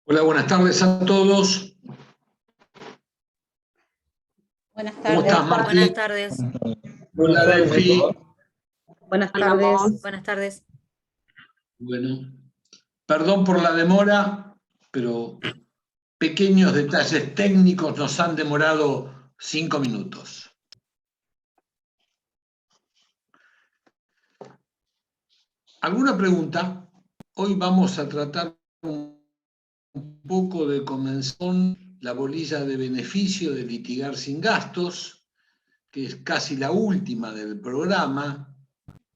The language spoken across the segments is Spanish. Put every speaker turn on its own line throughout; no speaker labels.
Hola, buenas tardes a todos.
Buenas
¿Cómo
tardes.
estás, Martín?
Buenas tardes.
Hola, Delfi.
Buenas
Hola,
tardes.
vos. Buenas tardes.
Bueno, perdón por la demora, pero pequeños detalles técnicos nos han demorado 5 minutos. ¿Alguna pregunta? Hoy vamos a tratar un poco de comenzar con la bolilla de beneficio de litigar sin gastos, que es casi la última del programa,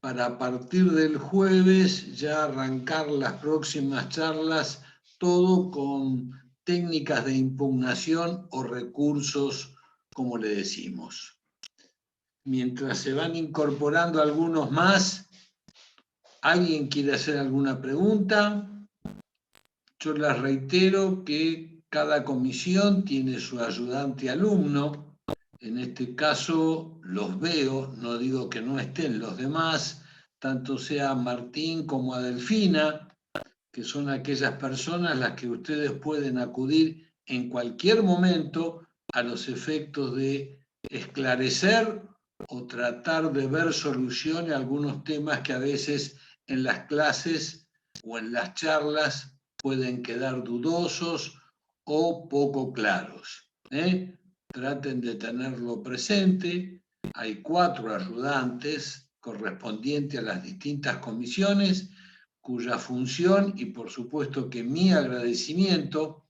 para a partir del jueves ya arrancar las próximas charlas, todo con técnicas de impugnación o recursos, como le decimos. Mientras se van incorporando algunos más, ¿alguien quiere hacer alguna pregunta? Yo les reitero que cada comisión tiene su ayudante alumno. En este caso los veo, no digo que no estén los demás, tanto sea Martín como a Delfina, que son aquellas personas a las que ustedes pueden acudir en cualquier momento a los efectos de esclarecer o tratar de ver solución a algunos temas que a veces en las clases o en las charlas pueden quedar dudosos o poco claros. Traten de tenerlo presente. Hay 4 ayudantes correspondientes a las distintas comisiones, cuya función, y por supuesto que mi agradecimiento,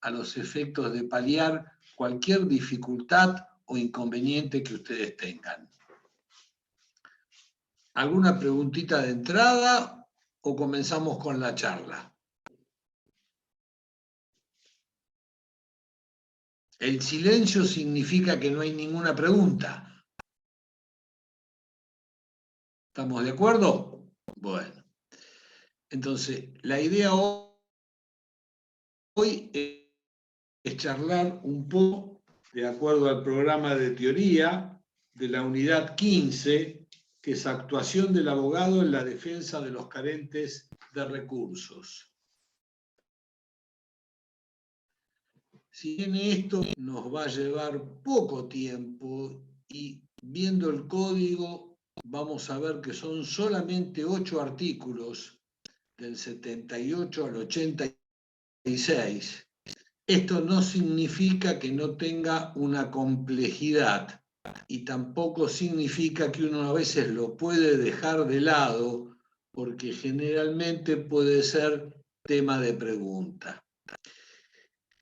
a los efectos de paliar cualquier dificultad o inconveniente que ustedes tengan. ¿Alguna preguntita de entrada o comenzamos con la charla? El silencio significa que no hay ninguna pregunta. ¿Estamos de acuerdo? Bueno. Entonces, la idea hoy es charlar un poco, de acuerdo al programa de teoría de la unidad 15, que es actuación del abogado en la defensa de los carentes de recursos. Si bien esto nos va a llevar poco tiempo y viendo el código vamos a ver que son solamente 8 artículos del 78 al 86. Esto no significa que no tenga una complejidad y tampoco significa que uno a veces lo puede dejar de lado porque generalmente puede ser tema de pregunta.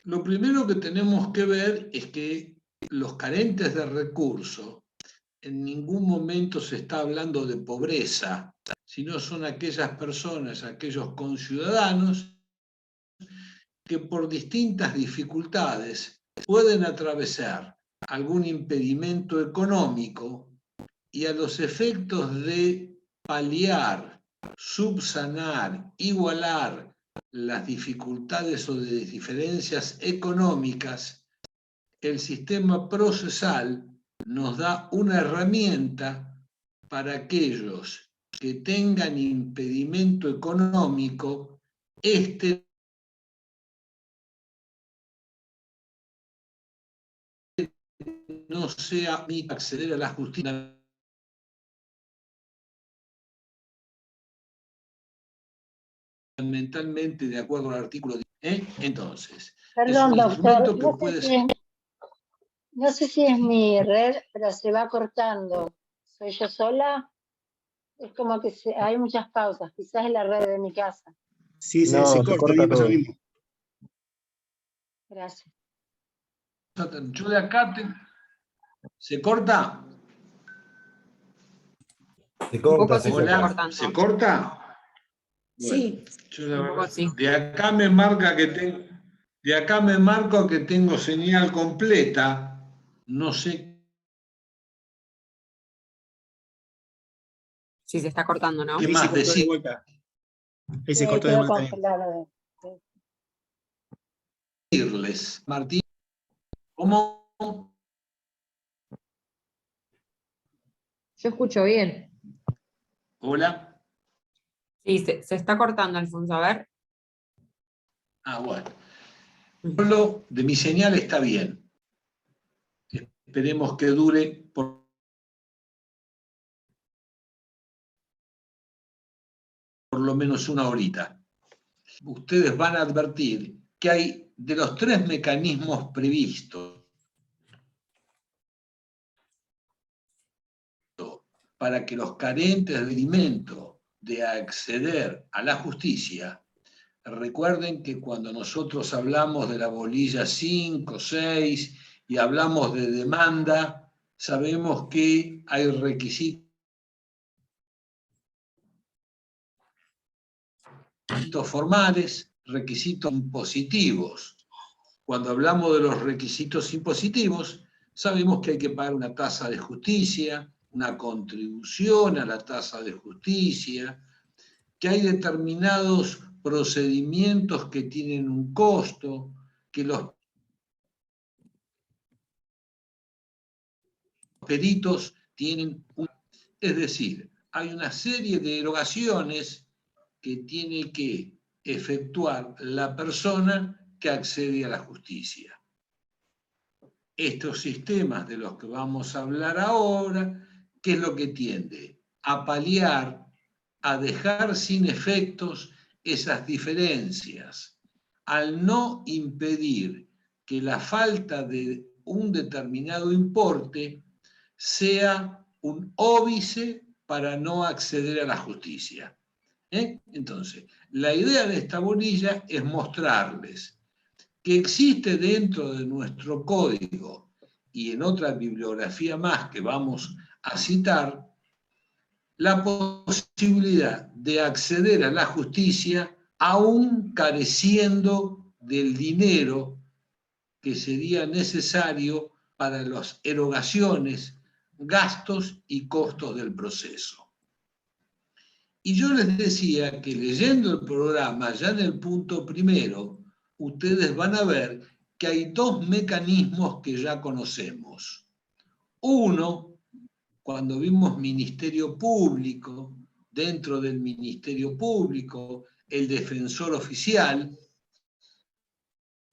Lo primero que tenemos que ver es que los carentes de recursos en ningún momento se está hablando de pobreza, sino son aquellas personas, aquellos conciudadanos que por distintas dificultades pueden atravesar algún impedimento económico y a los efectos de paliar, subsanar, igualar las dificultades o de diferencias económicas, el sistema procesal nos da una herramienta para aquellos que tengan impedimento económico, no sea ni acceder a la justicia mentalmente de acuerdo al artículo 10. Entonces,
Perdón,
es un instrumento
doctor,
que puede ser...
no sé si es mi red, pero se va cortando. ¿Soy yo sola? Es como que hay muchas pausas, quizás es la red de mi casa.
Sí, se corta, a mí me pasa lo mismo.
Gracias.
Yo de acá ¿Se corta?
Se corta, se
Hola, ¿se corta?
Sí,
Bueno, de acá me marca que tengo señal completa. No sé.
sí, se está cortando, ¿no?
¿Qué
Ahí
más
se cortó de
decir?
vuelta. Ahí se
Sí,
cortó de
quedó
vuelta.
congelado.
Martín, ¿cómo?
Yo escucho bien.
Hola.
Sí, se está cortando, Alfonso. A ver.
Bueno. Solo de mi señal está bien. Esperemos que dure por lo menos una horita. Ustedes van a advertir que hay de los 3 mecanismos previstos para que los carentes de alimento de acceder a la justicia. Recuerden que cuando nosotros hablamos de la bolilla 5, 6 y hablamos de demanda, sabemos que hay requisitos formales, requisitos impositivos. Cuando hablamos de los requisitos impositivos, sabemos que hay que pagar una tasa de justicia, una contribución a la tasa de justicia, que hay determinados procedimientos que tienen un costo, que los peritos tienen un... Es decir, hay una serie de erogaciones que tiene que efectuar la persona que accede a la justicia. Estos sistemas de los que vamos a hablar ahora, ¿qué es lo que tiende? A paliar, a dejar sin efectos esas diferencias, al no impedir que la falta de un determinado importe sea un óbice para no acceder a la justicia. Entonces, la idea de esta bolilla es mostrarles que existe dentro de nuestro código y en otra bibliografía más que vamos a citar, la posibilidad de acceder a la justicia aún careciendo del dinero que sería necesario para las erogaciones, gastos y costos del proceso. Y yo les decía que leyendo el programa, ya en el punto primero, ustedes van a ver que hay 2 mecanismos que ya conocemos. Uno, cuando vimos Ministerio Público, dentro del Ministerio Público, el defensor oficial,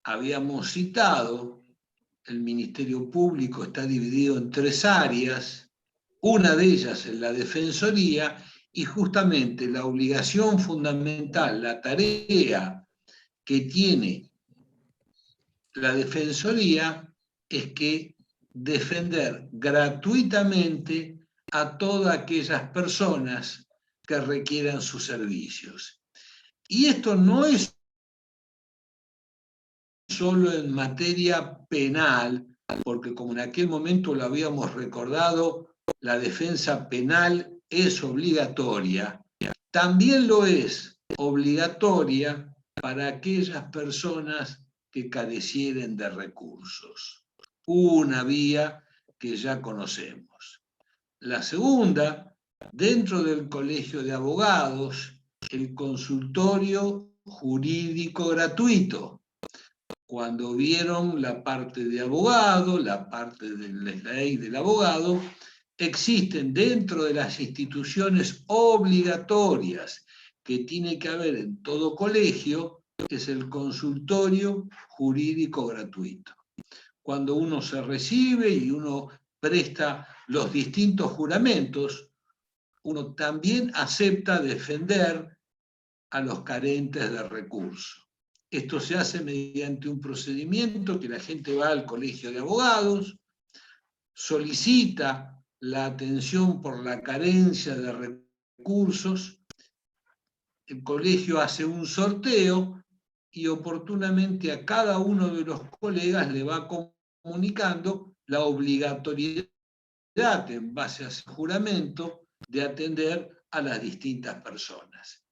habíamos citado, el Ministerio Público está dividido en 3 áreas, una de ellas es la Defensoría, y justamente la obligación fundamental, la tarea que tiene la Defensoría es que defender gratuitamente a todas aquellas personas que requieran sus servicios. Y esto no es solo en materia penal, porque como en aquel momento lo habíamos recordado, la defensa penal es obligatoria, también lo es obligatoria para aquellas personas que carecieren de recursos. Una vía que ya conocemos. La segunda, dentro del Colegio de Abogados, el consultorio jurídico gratuito. Cuando vieron la parte de abogado, la parte de la ley del abogado, existen dentro de las instituciones obligatorias que tiene que haber en todo colegio, es el consultorio jurídico gratuito. Cuando uno se recibe y uno presta los distintos juramentos, uno también acepta defender a los carentes de recursos. Esto se hace mediante un procedimiento que la gente va al colegio de abogados, solicita la atención por la carencia de recursos, el colegio hace un sorteo y oportunamente a cada uno de los colegas le va comunicando la obligatoriedad en base a ese juramento de atender a las distintas personas.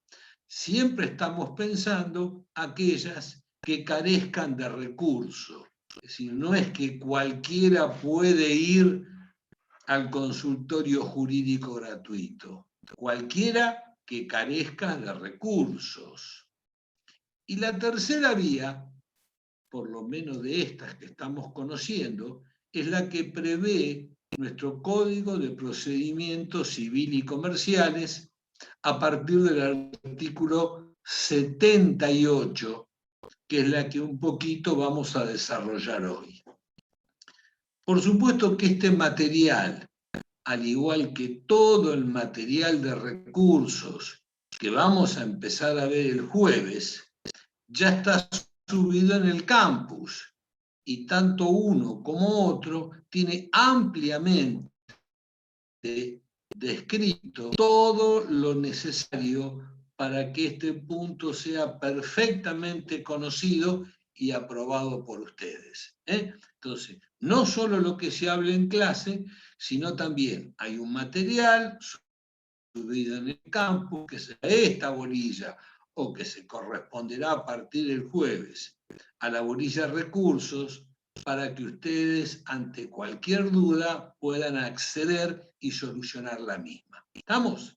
Siempre estamos pensando aquellas que carezcan de recursos. Es decir, no es que cualquiera puede ir al consultorio jurídico gratuito. Cualquiera que carezca de recursos. Y la tercera vía, por lo menos de estas que estamos conociendo, es la que prevé nuestro Código de Procedimientos Civil y Comerciales a partir del artículo 78, que es la que un poquito vamos a desarrollar hoy. Por supuesto que este material, al igual que todo el material de recursos que vamos a empezar a ver el jueves, ya está subido en el campus, y tanto uno como otro tiene ampliamente descrito todo lo necesario para que este punto sea perfectamente conocido y aprobado por ustedes. Entonces, no solo lo que se habla en clase, sino también hay un material subido en el campus, que será esta bolilla, o que se corresponderá a partir del jueves a la bolilla recursos, para que ustedes, ante cualquier duda, puedan acceder y solucionar la misma. ¿Estamos?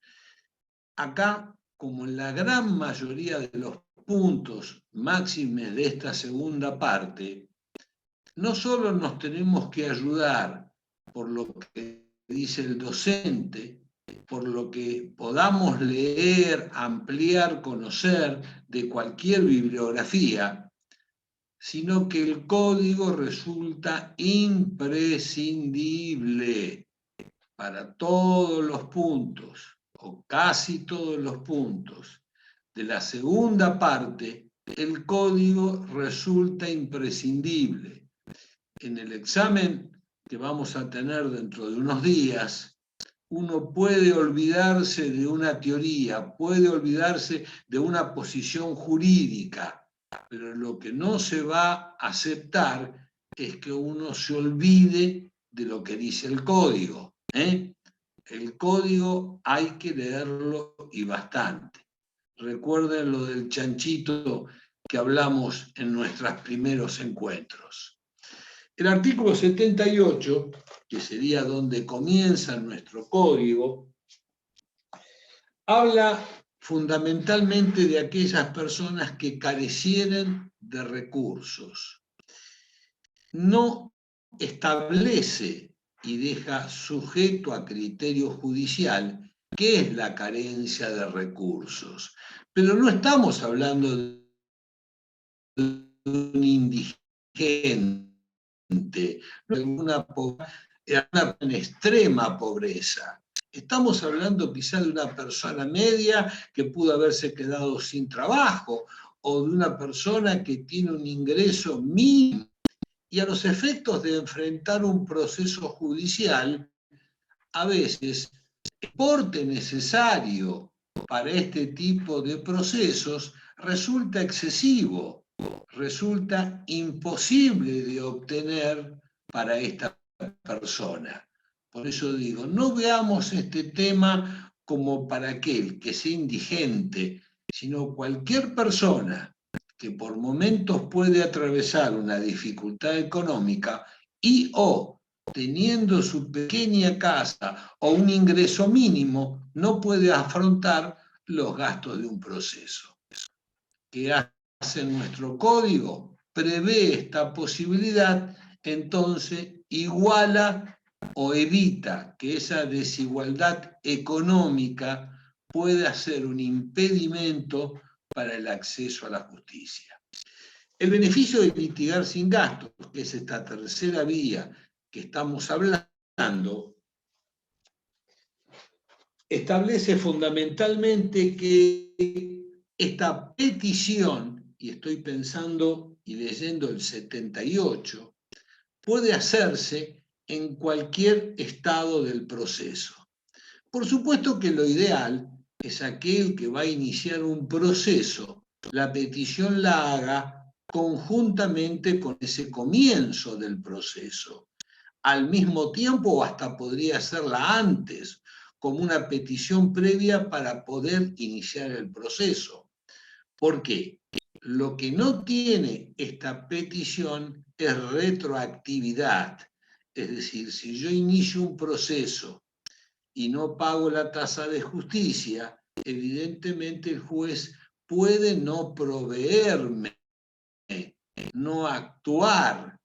Acá, como en la gran mayoría de los puntos máximos de esta segunda parte, no solo nos tenemos que ayudar por lo que dice el docente, por lo que podamos leer, ampliar, conocer de cualquier bibliografía, sino que el código resulta imprescindible para todos los puntos, o casi todos los puntos de la segunda parte. El código resulta imprescindible. En el examen que vamos a tener dentro de unos días, uno puede olvidarse de una teoría, puede olvidarse de una posición jurídica, pero lo que no se va a aceptar es que uno se olvide de lo que dice el código. El código hay que leerlo y bastante. Recuerden lo del chanchito que hablamos en nuestros primeros encuentros. El artículo 78, que sería donde comienza nuestro código, habla fundamentalmente de aquellas personas que carecieren de recursos. No establece y deja sujeto a criterio judicial qué es la carencia de recursos. Pero no estamos hablando de un indigente, una en extrema pobreza. Estamos hablando quizá de una persona media que pudo haberse quedado sin trabajo, o de una persona que tiene un ingreso mínimo, y a los efectos de enfrentar un proceso judicial, a veces el porte necesario para este tipo de procesos resulta excesivo, resulta imposible de obtener para esta persona. Por eso digo, no veamos este tema como para aquel que sea indigente, sino cualquier persona que por momentos puede atravesar una dificultad económica y o teniendo su pequeña casa o un ingreso mínimo, no puede afrontar los gastos de un proceso. ¿Qué hace nuestro código? Prevé esta posibilidad, entonces iguala o evita que esa desigualdad económica pueda ser un impedimento para el acceso a la justicia. El beneficio de litigar sin gastos, que es esta tercera vía que estamos hablando, establece fundamentalmente que esta petición, y estoy pensando y leyendo el 78, puede hacerse en cualquier estado del proceso. Por supuesto que lo ideal es aquel que va a iniciar un proceso, la petición la haga conjuntamente con ese comienzo del proceso. Al mismo tiempo, o hasta podría hacerla antes, como una petición previa para poder iniciar el proceso. ¿Por qué? Lo que no tiene esta petición es retroactividad. Es decir, si yo inicio un proceso y no pago la tasa de justicia, evidentemente el juez puede no proveerme, no actuar.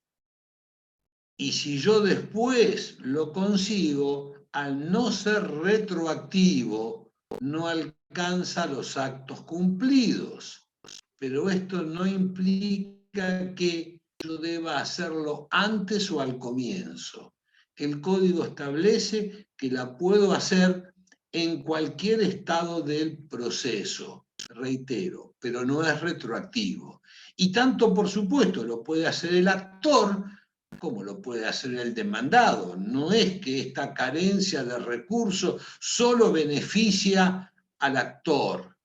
Y si yo después lo consigo, al no ser retroactivo, no alcanza los actos cumplidos. pero esto no implica que yo deba hacerlo antes o al comienzo. El código establece que la puedo hacer en cualquier estado del proceso, reitero, pero no es retroactivo. Y tanto, por supuesto, lo puede hacer el actor como lo puede hacer el demandado. No es que esta carencia de recursos solo beneficia al actor.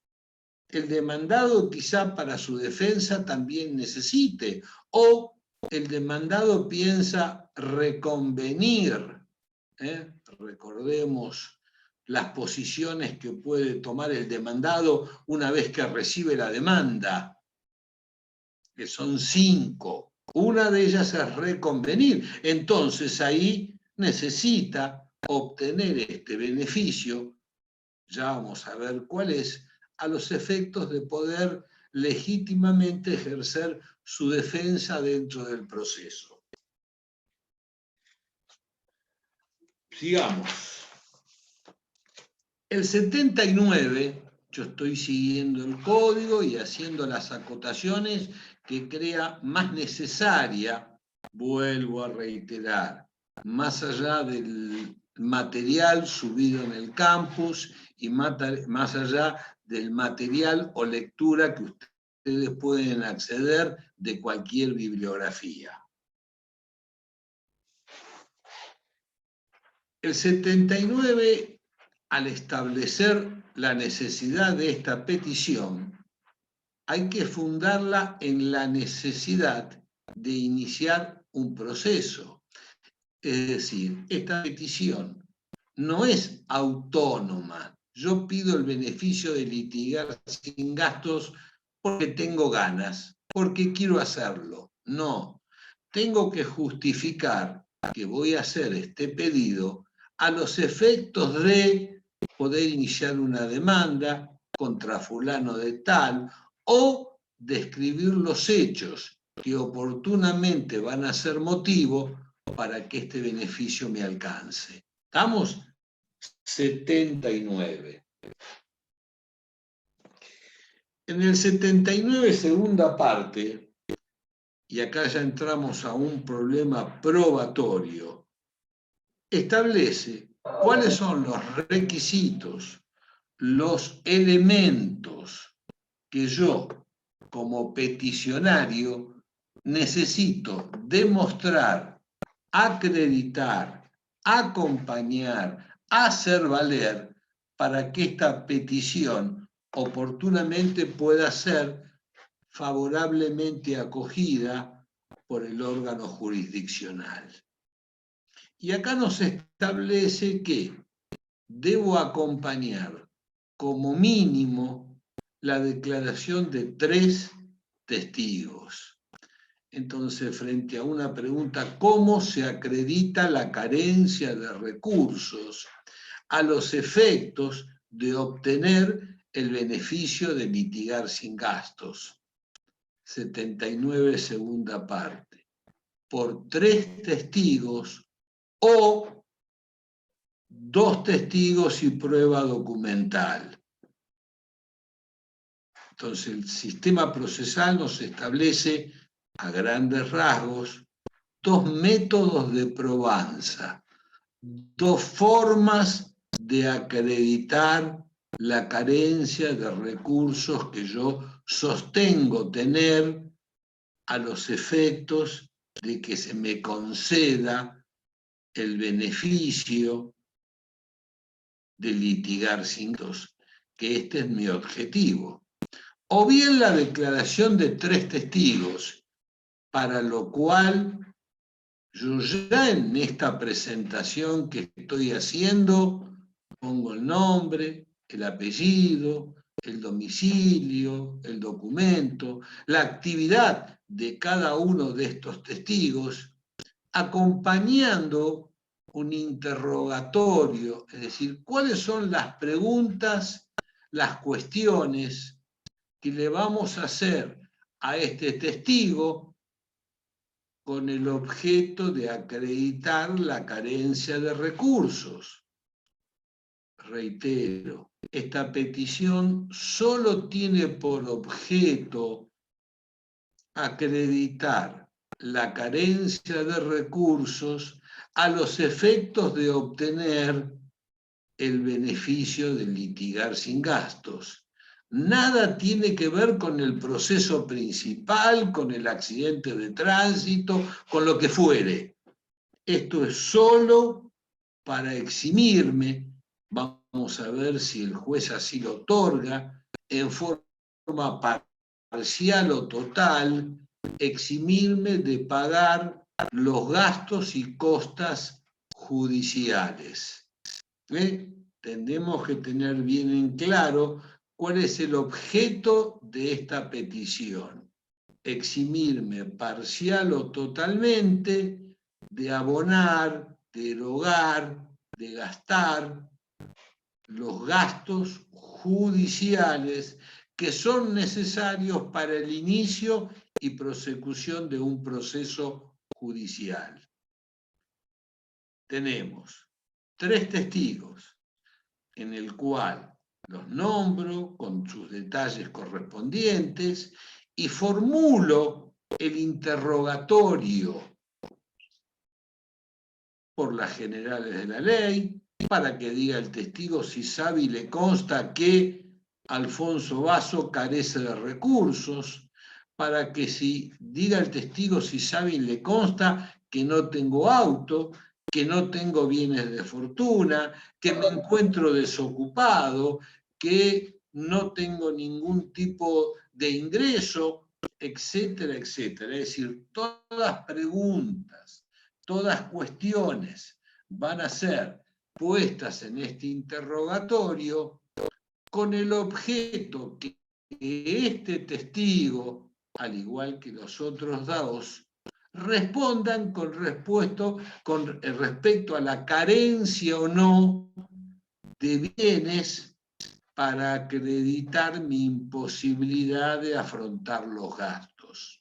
El demandado quizá para su defensa también necesite, o el demandado piensa reconvenir. Recordemos las posiciones que puede tomar el demandado una vez que recibe la demanda, que son 5. Una de ellas es reconvenir. Entonces ahí necesita obtener este beneficio, ya vamos a ver cuál es, a los efectos de poder legítimamente ejercer su defensa dentro del proceso. Sigamos. El 79, yo estoy siguiendo el código y haciendo las acotaciones que crea más necesaria, vuelvo a reiterar, más allá del material subido en el campus y más allá del material o lectura que ustedes pueden acceder de cualquier bibliografía. El 79, al establecer la necesidad de esta petición, hay que fundarla en la necesidad de iniciar un proceso. Es decir, esta petición no es autónoma. Yo pido el beneficio de litigar sin gastos porque tengo ganas, porque quiero hacerlo. No, tengo que justificar que voy a hacer este pedido a los efectos de poder iniciar una demanda contra fulano de tal o describir los hechos que oportunamente van a ser motivo para que este beneficio me alcance. ¿Estamos? 79. En el 79, segunda parte, y acá ya entramos a un problema probatorio, establece cuáles son los requisitos, los elementos que yo, como peticionario, necesito demostrar, acreditar, acompañar, hacer valer para que esta petición oportunamente pueda ser favorablemente acogida por el órgano jurisdiccional. Y acá nos establece que debo acompañar como mínimo la declaración de 3 testigos. Entonces, frente a una pregunta, ¿cómo se acredita la carencia de recursos a los efectos de obtener el beneficio de litigar sin gastos? 79, segunda parte. Por 3 testigos o 2 testigos y prueba documental. Entonces, el sistema procesal nos establece, a grandes rasgos, 2 métodos de probanza, 2 formas de acreditar la carencia de recursos que yo sostengo tener a los efectos de que se me conceda el beneficio de litigar sin gastos, que este es mi objetivo. O bien la declaración de 3 testigos, para lo cual yo ya en esta presentación que estoy haciendo pongo el nombre, el apellido, el domicilio, el documento, la actividad de cada uno de estos testigos, acompañando un interrogatorio, es decir, cuáles son las preguntas, las cuestiones que le vamos a hacer a este testigo con el objeto de acreditar la carencia de recursos. reitero, esta petición solo tiene por objeto acreditar la carencia de recursos a los efectos de obtener el beneficio de litigar sin gastos. Nada tiene que ver con el proceso principal, con el accidente de tránsito, con lo que fuere. Esto es solo para eximirme, vamos a ver si el juez así lo otorga, en forma parcial o total, eximirme de pagar los gastos y costas judiciales. Tenemos que tener bien en claro cuál es el objeto de esta petición. Eximirme parcial o totalmente de abonar, de erogar, de gastar los gastos judiciales que son necesarios para el inicio y prosecución de un proceso judicial. Tenemos 3 testigos, en el cual los nombro con sus detalles correspondientes y formulo el interrogatorio por las generales de la ley, para que diga el testigo si sabe y le consta que Alfonso Basso carece de recursos, para que diga el testigo si sabe y le consta que no tengo auto, que no tengo bienes de fortuna, que me encuentro desocupado, que no tengo ningún tipo de ingreso, etcétera, etcétera. Es decir, todas preguntas, todas cuestiones van a ser puestas en este interrogatorio con el objeto que este testigo, al igual que los otros 2, respondan con respecto a la carencia o no de bienes para acreditar mi imposibilidad de afrontar los gastos.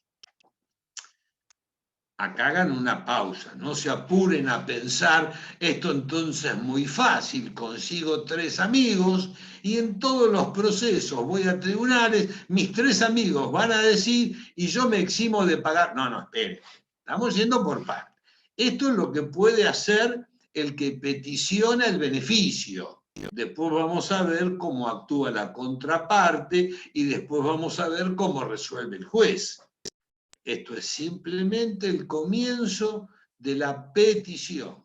Acá hagan una pausa, no se apuren a pensar, esto entonces es muy fácil, consigo 3 amigos y en todos los procesos voy a tribunales, mis 3 amigos van a decir y yo me eximo de pagar. No, esperen, estamos yendo por parte. Esto es lo que puede hacer el que peticiona el beneficio. Después vamos a ver cómo actúa la contraparte y después vamos a ver cómo resuelve el juez. Esto es simplemente el comienzo de la petición.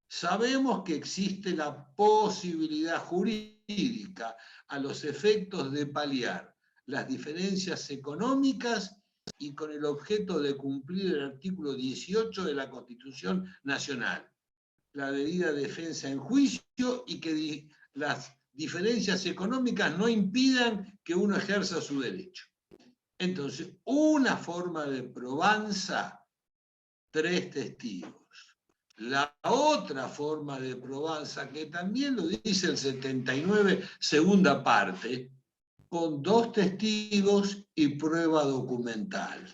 Sabemos que existe la posibilidad jurídica a los efectos de paliar las diferencias económicas y con el objeto de cumplir el artículo 18 de la Constitución Nacional, la debida defensa en juicio y que las diferencias económicas no impidan que uno ejerza su derecho. Entonces, una forma de probanza, 3 testigos. La otra forma de probanza, que también lo dice el 79, segunda parte, con 2 testigos y prueba documental.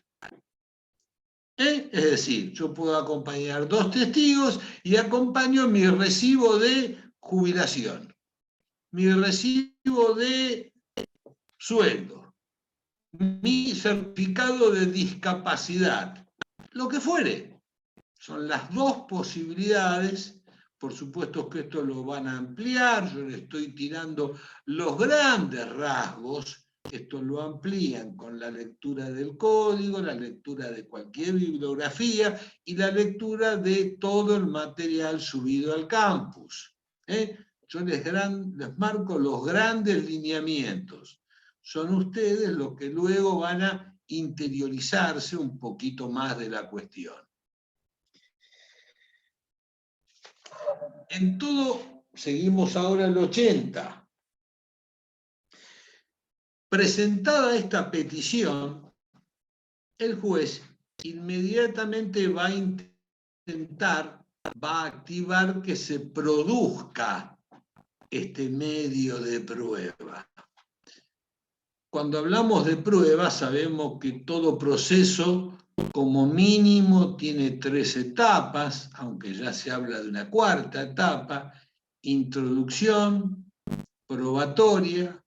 Es decir, yo puedo acompañar 2 testigos y acompaño mi recibo de jubilación, mi recibo de sueldo, mi certificado de discapacidad, lo que fuere. Son las 2 posibilidades. Por supuesto que esto lo van a ampliar, yo le estoy tirando los grandes rasgos, esto lo amplían con la lectura del código, la lectura de cualquier bibliografía y la lectura de todo el material subido al campus. Yo les marco los grandes lineamientos. Son ustedes los que luego van a interiorizarse un poquito más de la cuestión. En todo, seguimos ahora el 80. Presentada esta petición, el juez inmediatamente va a activar que se produzca este medio de prueba. Cuando hablamos de prueba, sabemos que todo proceso, como mínimo, tiene 3 etapas, aunque ya se habla de una 4ª etapa, introducción, probatoria,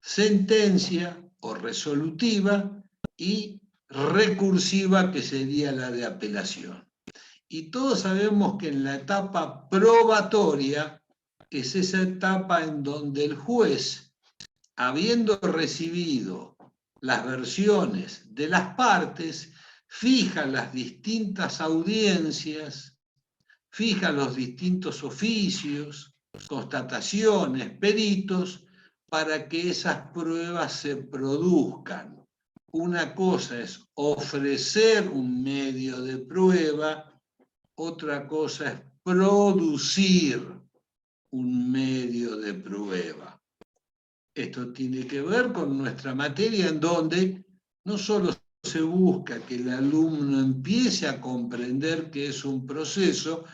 sentencia o resolutiva y recursiva, que sería la de apelación. Y todos sabemos que en la etapa probatoria es esa etapa en donde el juez, habiendo recibido las versiones de las partes, fija las distintas audiencias, fija los distintos oficios, constataciones, peritos, para que esas pruebas se produzcan. Una cosa es ofrecer un medio de prueba, otra cosa es producir un medio de prueba. Esto tiene que ver con nuestra materia, en donde no solo se busca que el alumno empiece a comprender qué es un proceso,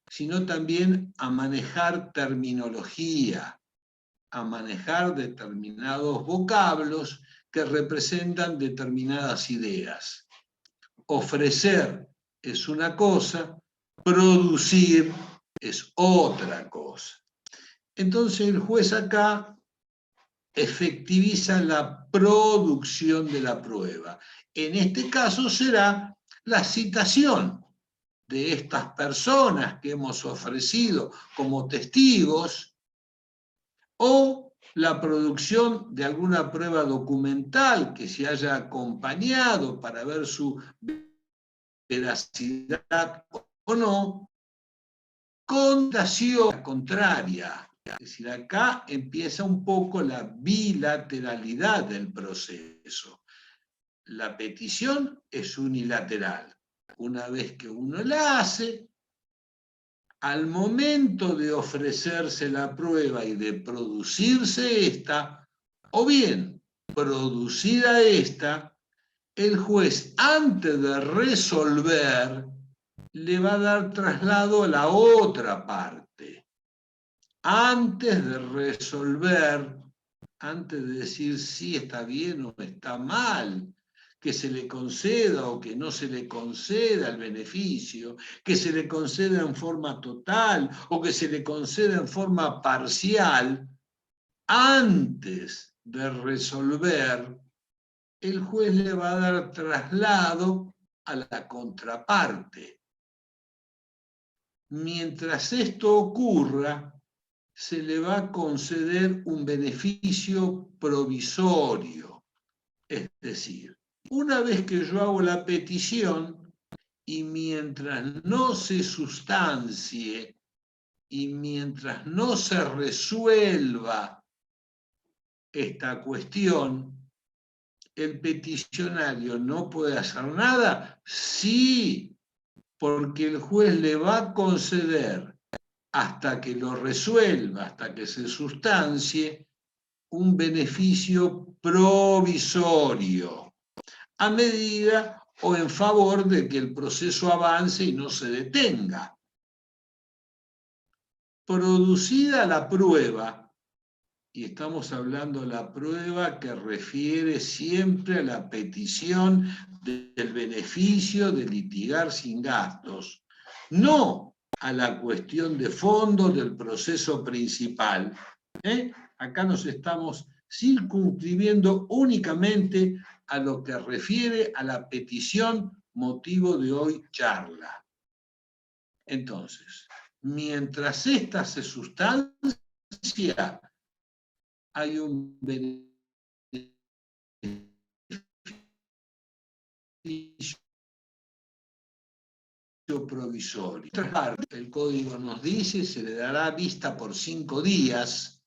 sino también a manejar terminología, a manejar determinados vocablos que representan determinadas ideas. Ofrecer es una cosa, producir es otra cosa. Entonces el juez acá efectiviza la producción de la prueba. En este caso será la citación de estas personas que hemos ofrecido como testigos, o la producción de alguna prueba documental que se haya acompañado para ver su veracidad o no, contación contraria. Es decir, acá empieza un poco la bilateralidad del proceso. La petición es unilateral. Una vez que uno la hace, al momento de ofrecerse la prueba y de producirse esta, o bien producida esta, el juez, antes de resolver, le va a dar traslado a la otra parte. Antes de resolver, antes de decir si está bien o está mal, que se le conceda o que no se le conceda el beneficio, que se le conceda en forma total o que se le conceda en forma parcial, antes de resolver, el juez le va a dar traslado a la contraparte. Mientras esto ocurra, se le va a conceder un beneficio provisorio. Es decir, una vez que yo hago la petición y mientras no se sustancie y mientras no se resuelva esta cuestión, ¿el peticionario no puede hacer nada? Sí, porque el juez le va a conceder, hasta que lo resuelva, hasta que se sustancie, un beneficio provisorio, a medida o en favor de que el proceso avance y no se detenga. Producida la prueba, y estamos hablando de la prueba que refiere siempre a la petición del beneficio de litigar sin gastos, no a la cuestión de fondo del proceso principal. Acá nos estamos circunscribiendo únicamente a lo que refiere a la petición motivo de hoy charla. Entonces, mientras esta se sustancia, hay un beneficio provisorio. El código nos dice, se le dará vista por 5 días.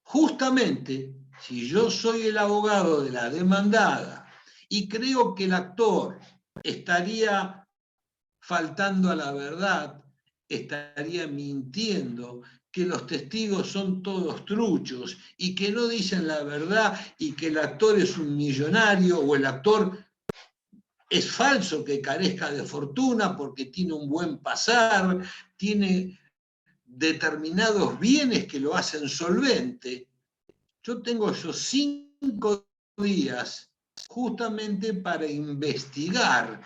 Justamente, si yo soy el abogado de la demandada y creo que el actor estaría faltando a la verdad, estaría mintiendo, que los testigos son todos truchos y que no dicen la verdad y que el actor es un millonario o el actor es falso, que carezca de fortuna porque tiene un buen pasar, tiene determinados bienes que lo hacen solvente. Yo tengo esos 5 días justamente para investigar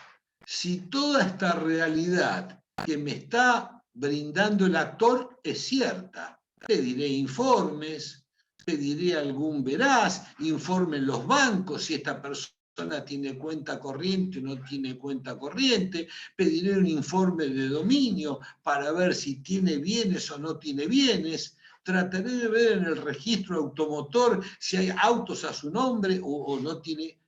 si toda esta realidad que me está brindando el actor es cierta. Pediré informes, pediré algún veraz, informen los bancos si esta persona tiene cuenta corriente o no tiene cuenta corriente, pediré un informe de dominio para ver si tiene bienes o no tiene bienes, trataré de ver en el registro automotor si hay autos a su nombre o no tiene.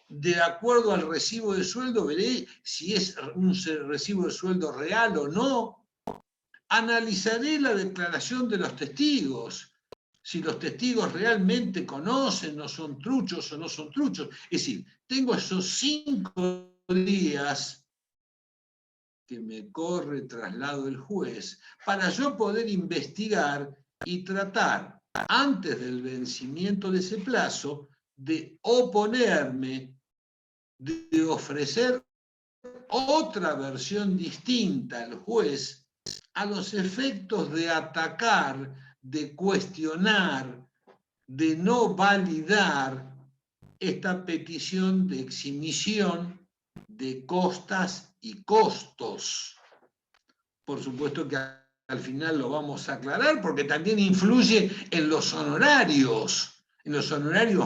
De acuerdo al recibo de sueldo, veré si es un recibo de sueldo real o no. Analizaré la declaración de los testigos, si los testigos realmente conocen, no son truchos o no son truchos. Es decir, tengo esos 5 días que me corre traslado el juez para yo poder investigar y tratar, antes del vencimiento de ese plazo, de oponerme, de ofrecer otra versión distinta al juez a los efectos de atacar, de cuestionar, de no validar esta petición de exhibición de costas y costos. Por supuesto que al final lo vamos a aclarar porque también influye en los honorarios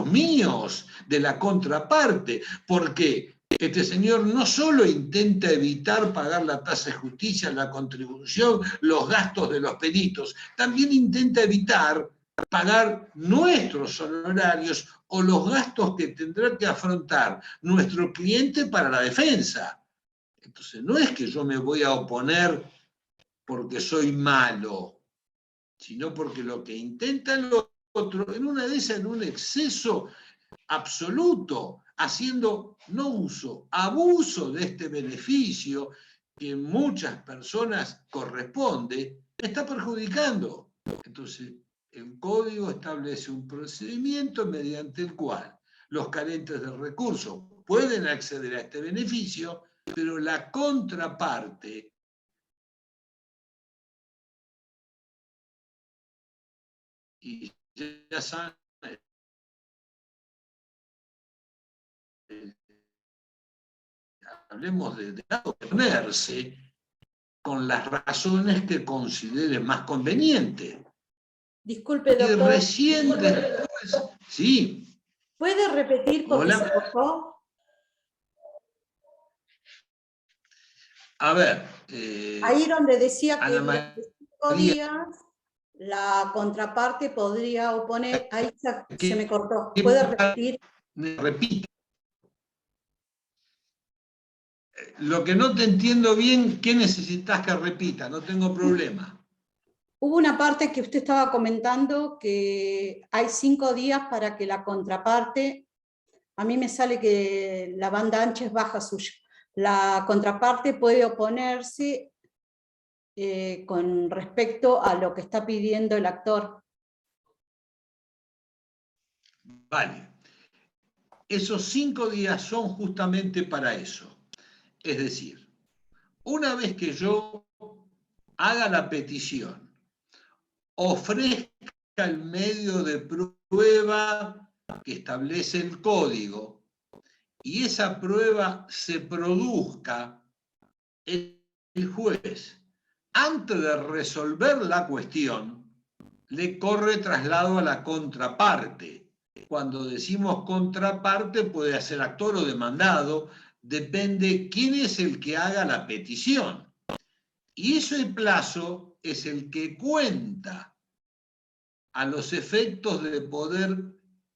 míos de la contraparte, porque este señor no solo intenta evitar pagar la tasa de justicia, la contribución, los gastos de los peritos, también intenta evitar pagar nuestros honorarios o los gastos que tendrá que afrontar nuestro cliente para la defensa. Entonces, no es que yo me voy a oponer porque soy malo, sino porque lo que intenta el otro, en una de esas, en un exceso absoluto, haciendo no uso, abuso de este beneficio que en muchas personas corresponde, está perjudicando. Entonces, el código establece un procedimiento mediante el cual los carentes de recursos pueden acceder a este beneficio, pero la contraparte y ya saben, hablemos de ponerse con las razones que considere más conveniente.
Disculpe,
Y
doctor.
recién después, sí.
¿Puede repetir porque
Hola.
se cortó?
A ver.
Ahí donde decía que
Ana
en
María,
5 días la contraparte podría oponer. Ahí se me cortó. ¿Puede repetir?
Repito. Lo que no te entiendo bien, ¿qué necesitas que repita? No tengo problema.
Hubo una parte que usted estaba comentando que hay 5 días para que la contraparte, a mí me sale que la banda ancha es baja suya, la contraparte puede oponerse con respecto a lo que está pidiendo el actor.
Vale. Esos 5 días son justamente para eso. Es decir, una vez que yo haga la petición, ofrezca el medio de prueba que establece el código y esa prueba se produzca, el juez, antes de resolver la cuestión, le corre traslado a la contraparte. Cuando decimos contraparte puede ser actor o demandado, depende quién es el que haga la petición. Y ese plazo es el que cuenta a los efectos de poder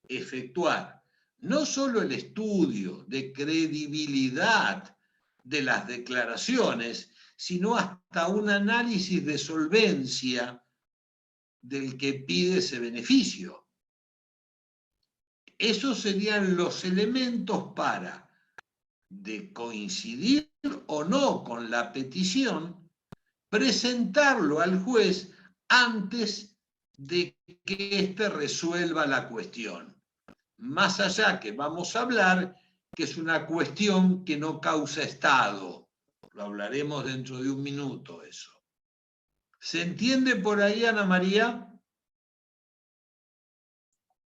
efectuar no solo el estudio de credibilidad de las declaraciones, sino hasta un análisis de solvencia del que pide ese beneficio. Esos serían los elementos para, de coincidir o no con la petición, presentarlo al juez antes de que éste resuelva la cuestión. Más allá que vamos a hablar que es una cuestión que no causa estado. Lo hablaremos dentro de un minuto eso. ¿Se entiende por ahí, Ana María?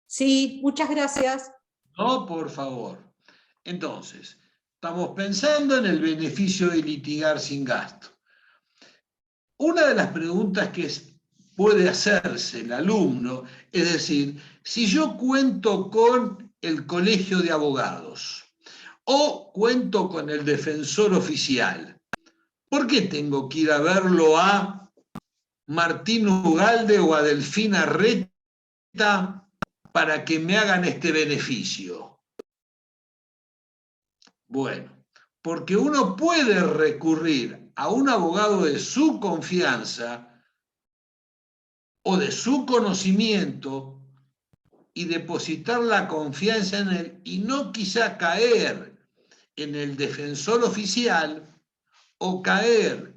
Sí, muchas gracias.
No, por favor. Entonces, estamos pensando en el beneficio de litigar sin gasto. una de las preguntas que puede hacerse el alumno, es decir, si yo cuento con el Colegio de Abogados o cuento con el defensor oficial, ¿por qué tengo que ir a verlo a Martín Ugalde o a Delfina Reta para que me hagan este beneficio? Bueno, porque uno puede recurrir a un abogado de su confianza o de su conocimiento y depositar la confianza en él y no quizá caer en el defensor oficial o caer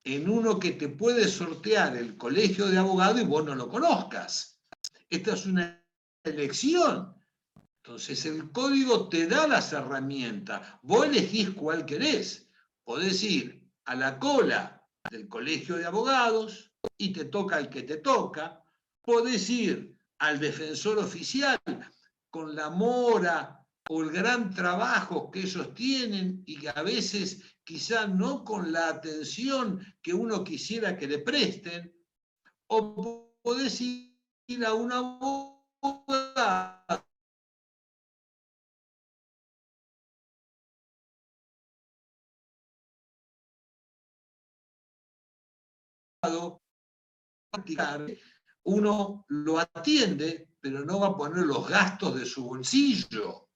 en uno que te puede sortear el colegio de abogados y vos no lo conozcas. Esta es una elección. Entonces el código te da las herramientas. Vos elegís cuál querés. Podés ir a la cola del colegio de abogados y te toca el que te toca. Podés ir al defensor oficial con la mora o el gran trabajo que ellos tienen y que a veces quizá no con la atención que uno quisiera que le presten, o podés ir a un abogado uno lo atiende, pero no va a poner los gastos de su bolsillo.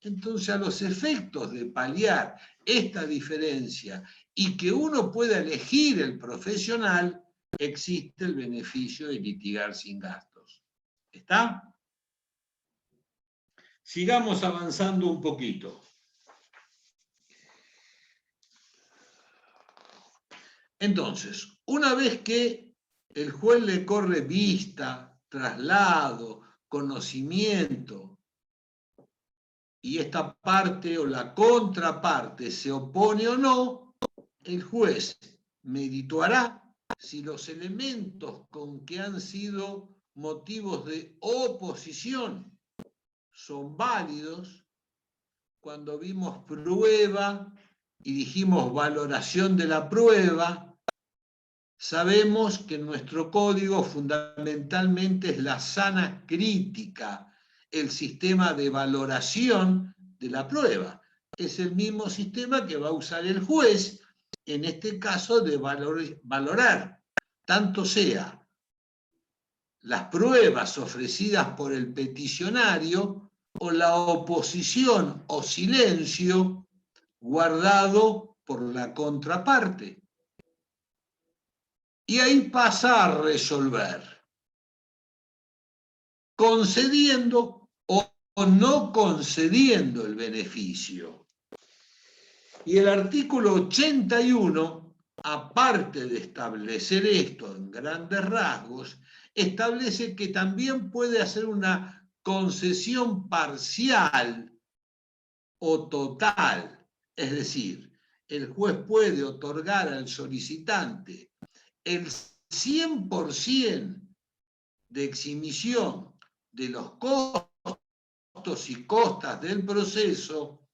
Entonces, a los efectos de paliar esta diferencia y que uno pueda elegir el profesional, existe el beneficio de litigar sin gastos. ¿Está? Sigamos avanzando un poquito. Entonces, una vez que el juez le corre vista, traslado, conocimiento, y esta parte o la contraparte se opone o no, el juez medituará si los elementos con que han sido motivos de oposición son válidos. Cuando vimos prueba y dijimos valoración de la prueba, sabemos que nuestro código fundamentalmente es la sana crítica, el sistema de valoración de la prueba. Es el mismo sistema que va a usar el juez, en este caso de valorar, tanto sea las pruebas ofrecidas por el peticionario o la oposición o silencio guardado por la contraparte. Y ahí pasa a resolver, concediendo o no concediendo el beneficio. Y el artículo 81, aparte de establecer esto en grandes rasgos, establece que también puede hacer una concesión parcial o total. Es decir, el juez puede otorgar al solicitante el 100% de exhibición de los costos y costas del proceso,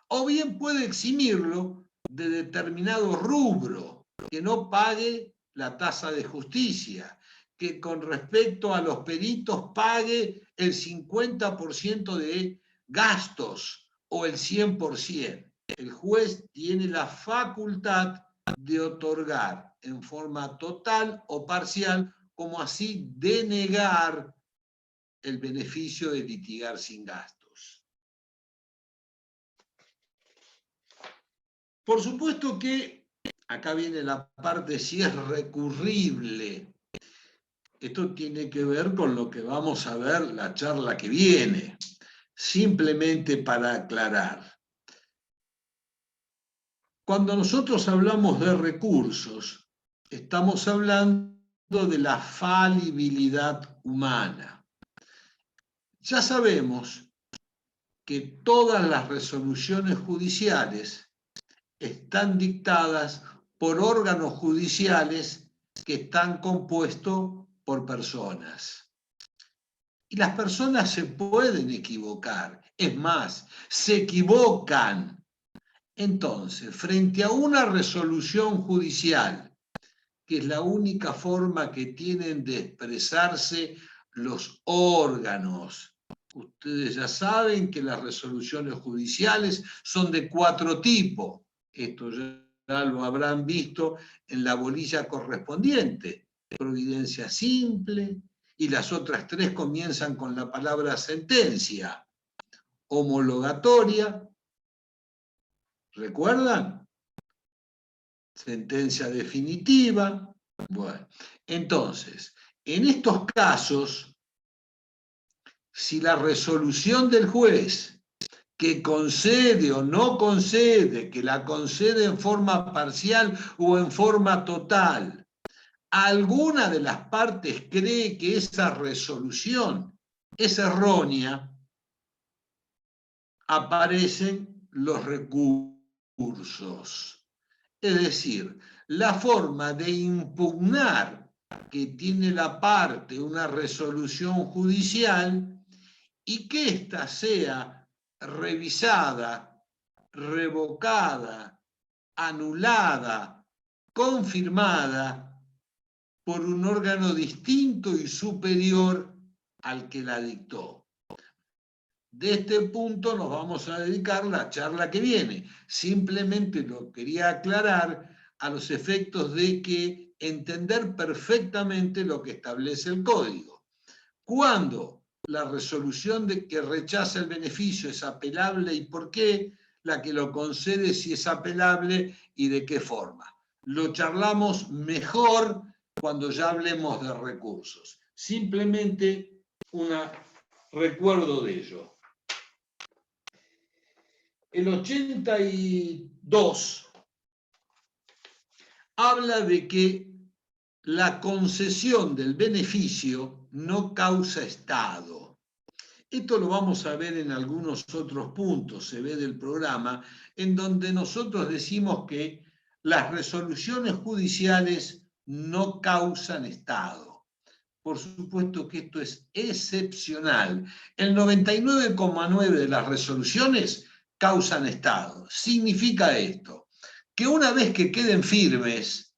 o bien puede eximirlo de determinado rubro, que no pague la tasa de justicia, que con respecto a los peritos pague el 50% de gastos o el 100%. El juez tiene la facultad de otorgar en forma total o parcial, como así denegar el beneficio de litigar sin gastos. Por supuesto que, acá viene la parte si es recurrible. Esto tiene que ver con lo que vamos a ver la charla que viene. Simplemente para aclarar. Cuando nosotros hablamos de recursos, estamos hablando de la falibilidad humana. Ya sabemos que todas las resoluciones judiciales están dictadas por órganos judiciales que están compuestos por personas. Y las personas se pueden equivocar. Es más, se equivocan. Entonces, frente a una resolución judicial que es la única forma que tienen de expresarse los órganos. Ustedes ya saben que las resoluciones judiciales son de 4 tipos. Esto ya lo habrán visto en la bolilla correspondiente. Providencia simple, y las otras 3 comienzan con la palabra sentencia. Homologatoria, ¿recuerdan? Sentencia definitiva. Bueno, entonces, en estos casos, si la resolución del juez que concede o no concede, que la concede en forma parcial o en forma total, alguna de las partes cree que esa resolución es errónea, aparecen los recursos. Es decir, la forma de impugnar que tiene la parte una resolución judicial y que ésta sea revisada, revocada, anulada, confirmada por un órgano distinto y superior al que la dictó. De este punto nos vamos a dedicar la charla que viene. Simplemente lo quería aclarar a los efectos de que entender perfectamente lo que establece el código. Cuando la resolución de que rechaza el beneficio es apelable y por qué, la que lo concede si es apelable y de qué forma. Lo charlamos mejor cuando ya hablemos de recursos. Simplemente un recuerdo de ello. El 82 habla de que la concesión del beneficio no causa estado. Esto lo vamos a ver en algunos otros puntos, se ve del programa, en donde nosotros decimos que las resoluciones judiciales no causan estado. Por supuesto que esto es excepcional. El 99,9% de las resoluciones causan estado. Significa esto, que una vez que queden firmes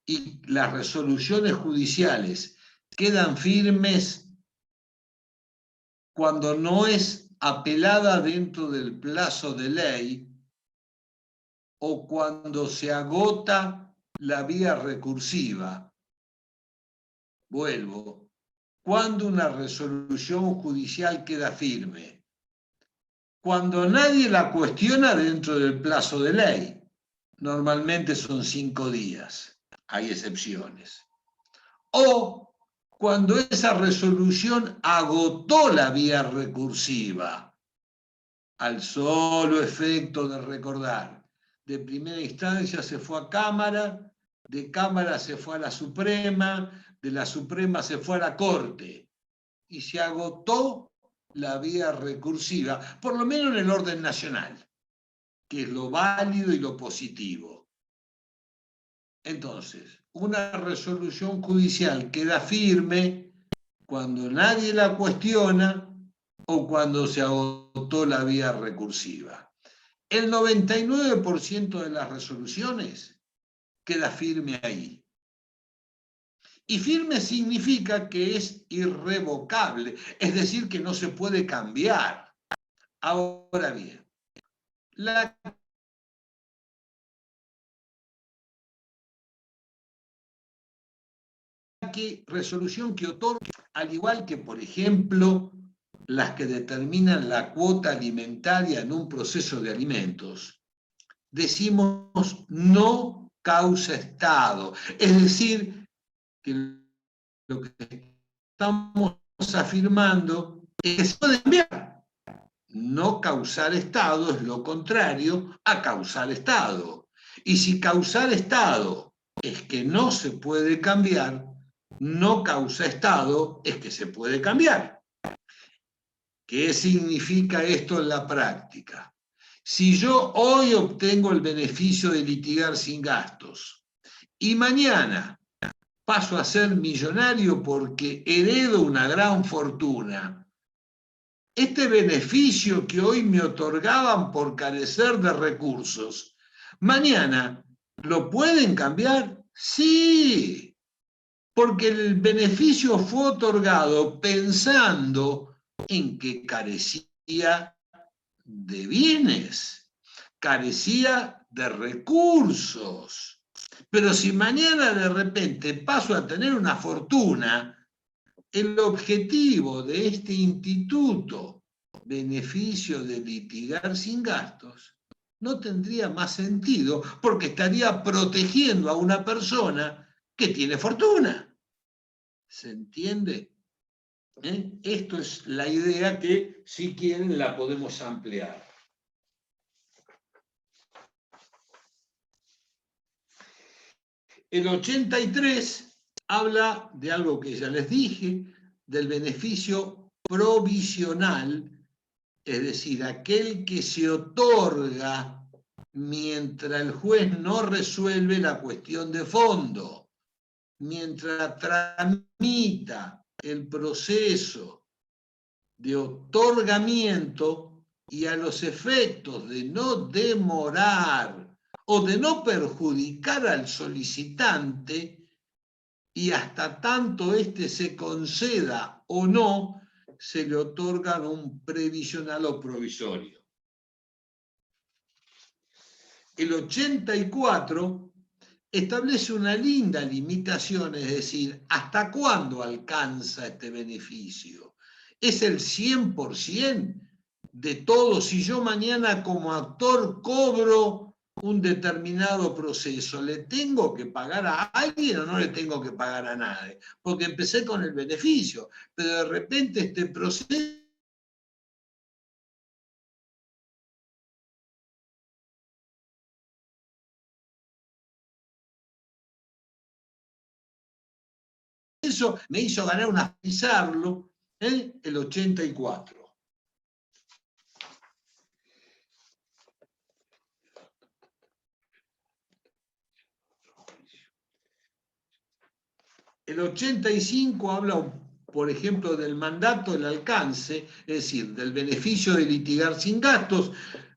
y las resoluciones judiciales quedan firmes cuando no es apelada dentro del plazo de ley o cuando se agota la vía recursiva. Vuelvo. ¿Cuándo una resolución judicial queda firme? Cuando nadie la cuestiona dentro del plazo de ley. Normalmente son 5 días. Hay excepciones. O cuando esa resolución agotó la vía recursiva, al solo efecto de recordar. De primera instancia se fue a Cámara, de Cámara se fue a la Suprema, de la Suprema se fue a la Corte, y se agotó la vía recursiva, por lo menos en el orden nacional, que es lo válido y lo positivo. Entonces, una resolución judicial queda firme cuando nadie la cuestiona o cuando se agotó la vía recursiva. El 99% de las resoluciones queda firme ahí. Y firme significa que es irrevocable, es decir, que no se puede cambiar. Ahora bien, la resolución que otorga, al igual que, por ejemplo, las que determinan la cuota alimentaria en un proceso de alimentos, decimos no causa estado. Es decir, que lo que estamos afirmando es que se puede cambiar. No causar estado es lo contrario a causar estado. Y si causar estado es que no se puede cambiar, no causa estado es que se puede cambiar. ¿Qué significa esto en la práctica? Si yo hoy obtengo el beneficio de litigar sin gastos y mañana paso a ser millonario porque heredo una gran fortuna, este beneficio que hoy me otorgaban por carecer de recursos, mañana ¿lo pueden cambiar? Sí, porque el beneficio fue otorgado pensando en que carecía de bienes, carecía de recursos. Pero si mañana de repente paso a tener una fortuna, el objetivo de este instituto, beneficio de litigar sin gastos, no tendría más sentido porque estaría protegiendo a una persona que tiene fortuna. ¿Se entiende? Esto es la idea que, si quieren, la podemos ampliar. El 83 habla de algo que ya les dije, del beneficio provisional, es decir, aquel que se otorga mientras el juez no resuelve la cuestión de fondo, mientras tramita el proceso de otorgamiento y a los efectos de no demorar o de no perjudicar al solicitante, y hasta tanto éste se conceda o no, se le otorga un previsional o provisorio. El 84 establece una linda limitación, es decir, ¿hasta cuándo alcanza este beneficio? ¿Es el 100% de todo? Si yo mañana como actor cobro un determinado proceso, ¿le tengo que pagar a alguien o no le tengo que pagar a nadie? Porque empecé con el beneficio, pero de repente este proceso me hizo ganar una pisarlo en el 84. El 85 habla, por ejemplo, del mandato, del alcance, es decir, del beneficio de litigar sin gastos.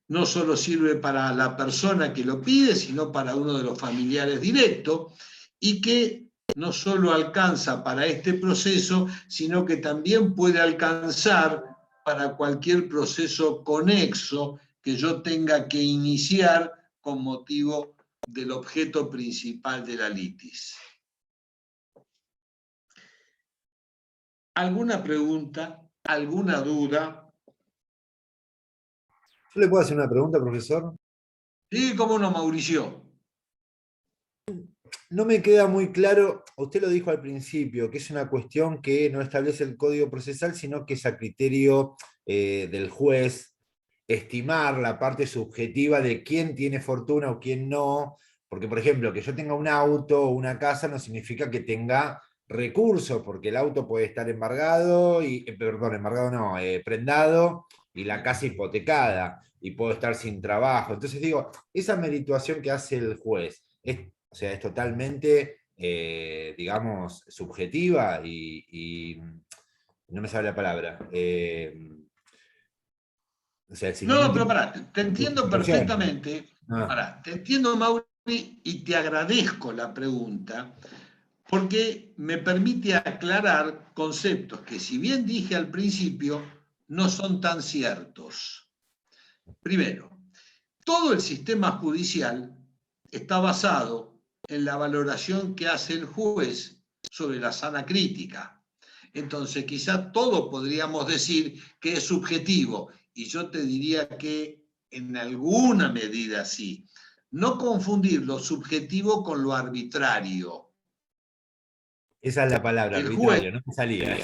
No solo sirve para la persona que lo pide, sino para uno de los familiares directos, y que no solo alcanza para este proceso, sino que también puede alcanzar para cualquier proceso conexo que yo tenga que iniciar con motivo del objeto principal de la litis. ¿Alguna pregunta? ¿Alguna duda?
¿Yo le puedo hacer una pregunta, profesor?
Sí, cómo no, Mauricio.
No me queda muy claro, usted lo dijo al principio, que es una cuestión que no establece el Código Procesal, sino que es a criterio del juez estimar la parte subjetiva de quién tiene fortuna o quién no, porque por ejemplo, que yo tenga un auto o una casa no significa que tenga recursos, porque el auto puede estar embargado, prendado, y la casa hipotecada, y puedo estar sin trabajo. Entonces digo, esa merituación que hace el juez, o sea, es totalmente, digamos, subjetiva y no me sale la palabra. O sea,
No, pero pará, te entiendo perfectamente.
Ah.
Te entiendo, Mauri, y te agradezco la pregunta, porque me permite aclarar conceptos que, si bien dije al principio, no son tan ciertos. Primero, todo el sistema judicial está basado en la valoración que hace el juez sobre la sana crítica. Entonces, quizá todo podríamos decir que es subjetivo, y yo te diría que en alguna medida sí. No confundir lo subjetivo con lo arbitrario.
Esa es la palabra,
El
arbitrario,
juez,
no me salía.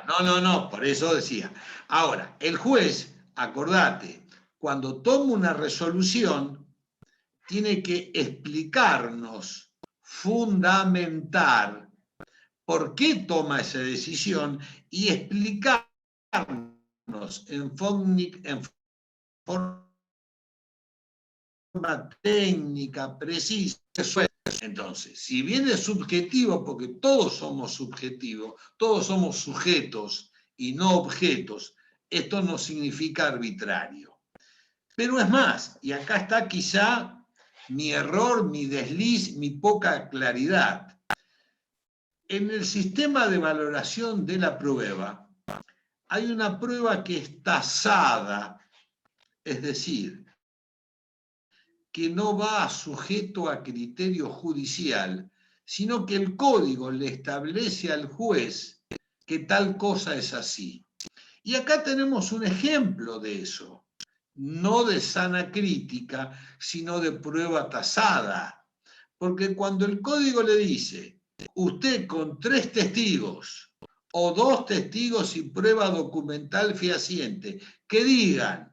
No, por eso decía. Ahora, el juez, acordate, cuando toma una resolución, tiene que explicarnos, fundamentar por qué toma esa decisión y explicarnos en forma técnica, precisa. Entonces, si bien es subjetivo, porque todos somos subjetivos, todos somos sujetos y no objetos, esto no significa arbitrario. Pero es más, y acá está quizá mi error, mi desliz, mi poca claridad. En el sistema de valoración de la prueba, hay una prueba que es tasada, es decir, que no va sujeto a criterio judicial, sino que el código le establece al juez que tal cosa es así. Y acá tenemos un ejemplo de eso, no de sana crítica, sino de prueba tasada. Porque cuando el código le dice, usted con 3 testigos o 2 testigos y prueba documental fehaciente que digan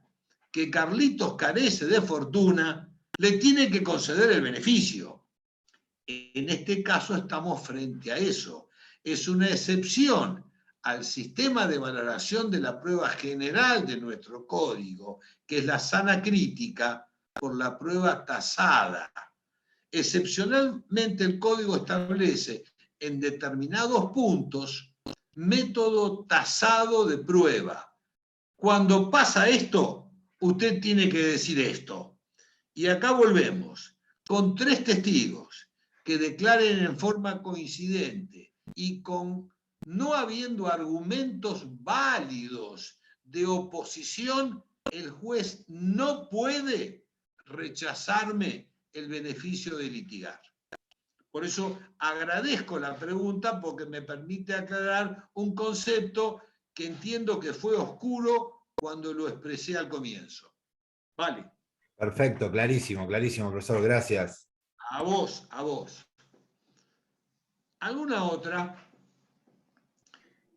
que Carlitos carece de fortuna, le tiene que conceder el beneficio. En este caso estamos frente a eso. Es una excepción al sistema de valoración de la prueba general de nuestro código, que es la sana crítica por la prueba tasada. Excepcionalmente el código establece en determinados puntos método tasado de prueba. Cuando pasa esto, usted tiene que decir esto. Y acá volvemos, con 3 testigos que declaren en forma coincidente y con no habiendo argumentos válidos de oposición, el juez no puede rechazarme el beneficio de litigar. Por eso agradezco la pregunta porque me permite aclarar un concepto que entiendo que fue oscuro cuando lo expresé al comienzo. Vale.
Perfecto, clarísimo, profesor, gracias.
A vos, a vos. ¿Alguna otra?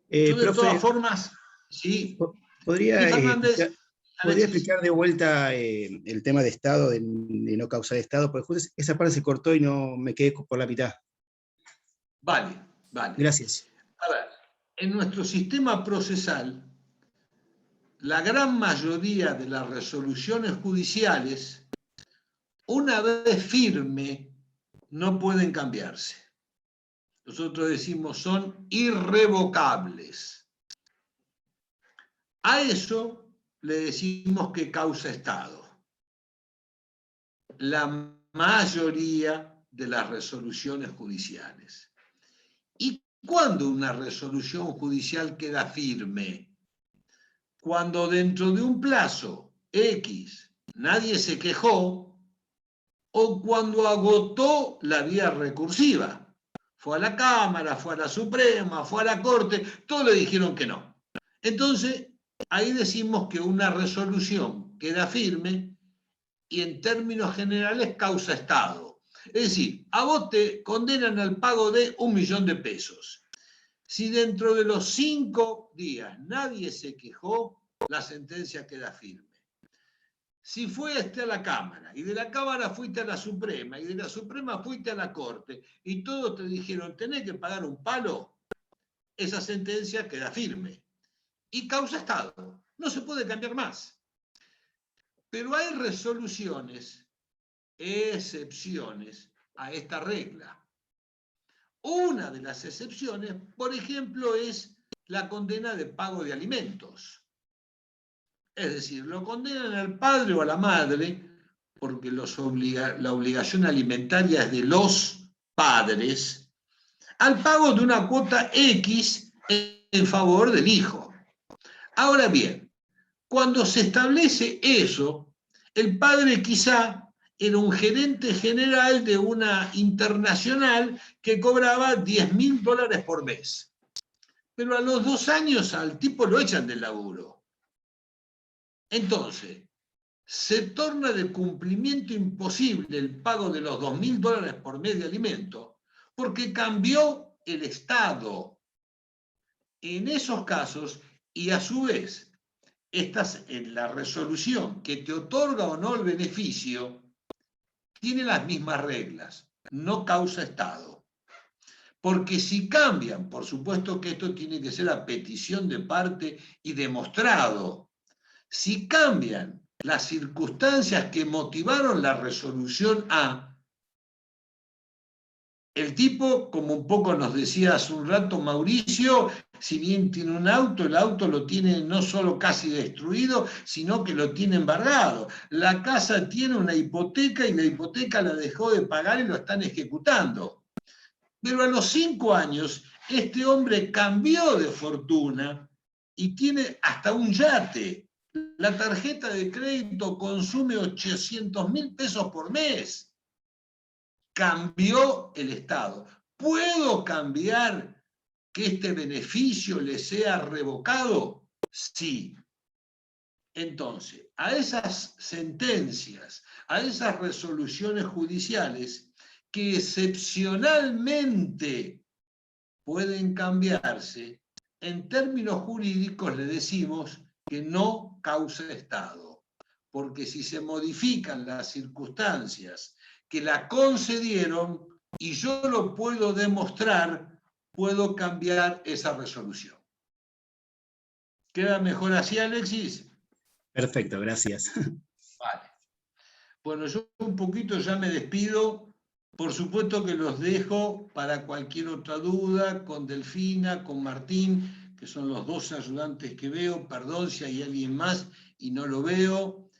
Yo de
profe,
todas formas, sí.
¿podría,
Sí, Fernández,
¿podría explicar de vuelta el tema de Estado, de no causar Estado? Porque justo esa parte se cortó y no me quedé por la mitad.
Vale, vale.
Gracias.
A ver, en nuestro sistema procesal, la gran mayoría de las resoluciones judiciales, una vez firme, no pueden cambiarse. Nosotros decimos son irrevocables. A eso le decimos que causa Estado. La mayoría de las resoluciones judiciales. ¿Y cuándo una resolución judicial queda firme? Cuando dentro de un plazo X nadie se quejó o cuando agotó la vía recursiva. Fue a la Cámara, fue a la Suprema, fue a la Corte, todos le dijeron que no. Entonces, ahí decimos que una resolución queda firme y en términos generales causa Estado. Es decir, a vos te condenan al pago de 1 millón de pesos. Si dentro de los 5 días nadie se quejó, la sentencia queda firme. Si fuiste a la Cámara, y de la Cámara fuiste a la Suprema, y de la Suprema fuiste a la Corte, y todos te dijeron, tenés que pagar un palo, esa sentencia queda firme. Y causa Estado. No se puede cambiar más. Pero hay resoluciones, excepciones a esta regla. Una de las excepciones, por ejemplo, es la condena de pago de alimentos. Es decir, lo condenan al padre o a la madre, porque la obligación alimentaria es de los padres, al pago de una cuota X en favor del hijo. Ahora bien, cuando se establece eso, el padre quizá era un gerente general de una internacional que cobraba $10.000 por mes. Pero a los 2 años al tipo lo echan del laburo. Entonces, se torna de cumplimiento imposible el pago de los $2.000 por mes de alimento porque cambió el Estado. En esos casos, y a su vez, estás en la resolución que te otorga o no el beneficio, tiene las mismas reglas, no causa Estado. Porque si cambian, por supuesto que esto tiene que ser a petición de parte y demostrado. Si cambian las circunstancias que motivaron la resolución A, El tipo, como un poco nos decía hace un rato Mauricio, si bien tiene un auto, el auto lo tiene no solo casi destruido, sino que lo tiene embargado. La casa tiene una hipoteca y la hipoteca la dejó de pagar y lo están ejecutando. Pero a los 5 años, este hombre cambió de fortuna y tiene hasta un yate. La tarjeta de crédito consume 800.000 pesos por mes. Cambió el Estado. ¿Puedo cambiar que este beneficio le sea revocado? Sí. Entonces, a esas sentencias, a esas resoluciones judiciales que excepcionalmente pueden cambiarse, en términos jurídicos le decimos que no causa Estado, porque si se modifican las circunstancias que la concedieron y yo lo puedo demostrar, puedo cambiar esa resolución. ¿Queda mejor así, Alexis?
Perfecto, gracias.
Vale. Bueno, yo un poquito ya me despido. Por supuesto que los dejo para cualquier otra duda con Delfina, con Martín, que son los 2 ayudantes que veo. Perdón si hay alguien más y no lo veo.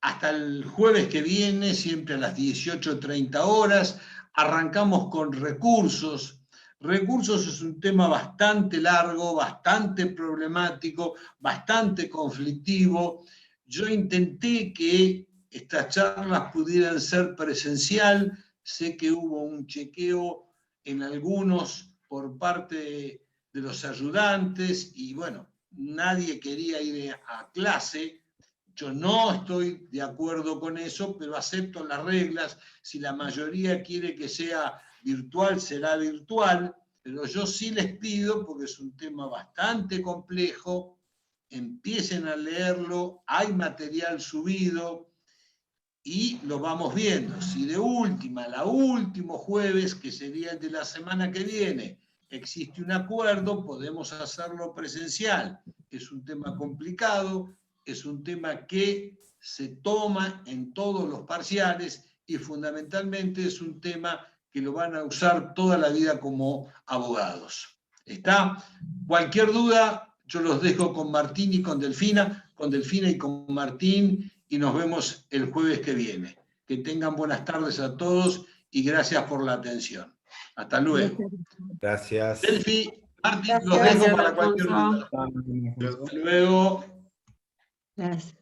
Hasta el jueves que viene, siempre a las 18:30 horas, arrancamos con recursos. Recursos es un tema bastante largo, bastante problemático, bastante conflictivo. Yo intenté que estas charlas pudieran ser presencial. Sé que hubo un chequeo en algunos por parte de los ayudantes y bueno, nadie quería ir a clase. Yo no estoy de acuerdo con eso, pero acepto las reglas. Si la mayoría quiere que sea virtual, será virtual, pero yo sí les pido, porque es un tema bastante complejo, empiecen a leerlo, hay material subido y lo vamos viendo. Si de última, la último jueves, que sería el de la semana que viene, existe un acuerdo, podemos hacerlo presencial. Es un tema complicado, es un tema que se toma en todos los parciales y fundamentalmente es un tema que lo van a usar toda la vida como abogados. ¿Está? Cualquier duda, yo los dejo con Martín y con Delfina y con Martín, y nos vemos el jueves que viene. Que tengan buenas tardes a todos y gracias por la atención. Hasta luego.
Gracias.
Delfi, Martín,
Gracias.
los dejo
Gracias,
para cualquier
Alfonso.
duda. Hasta luego.
Gracias.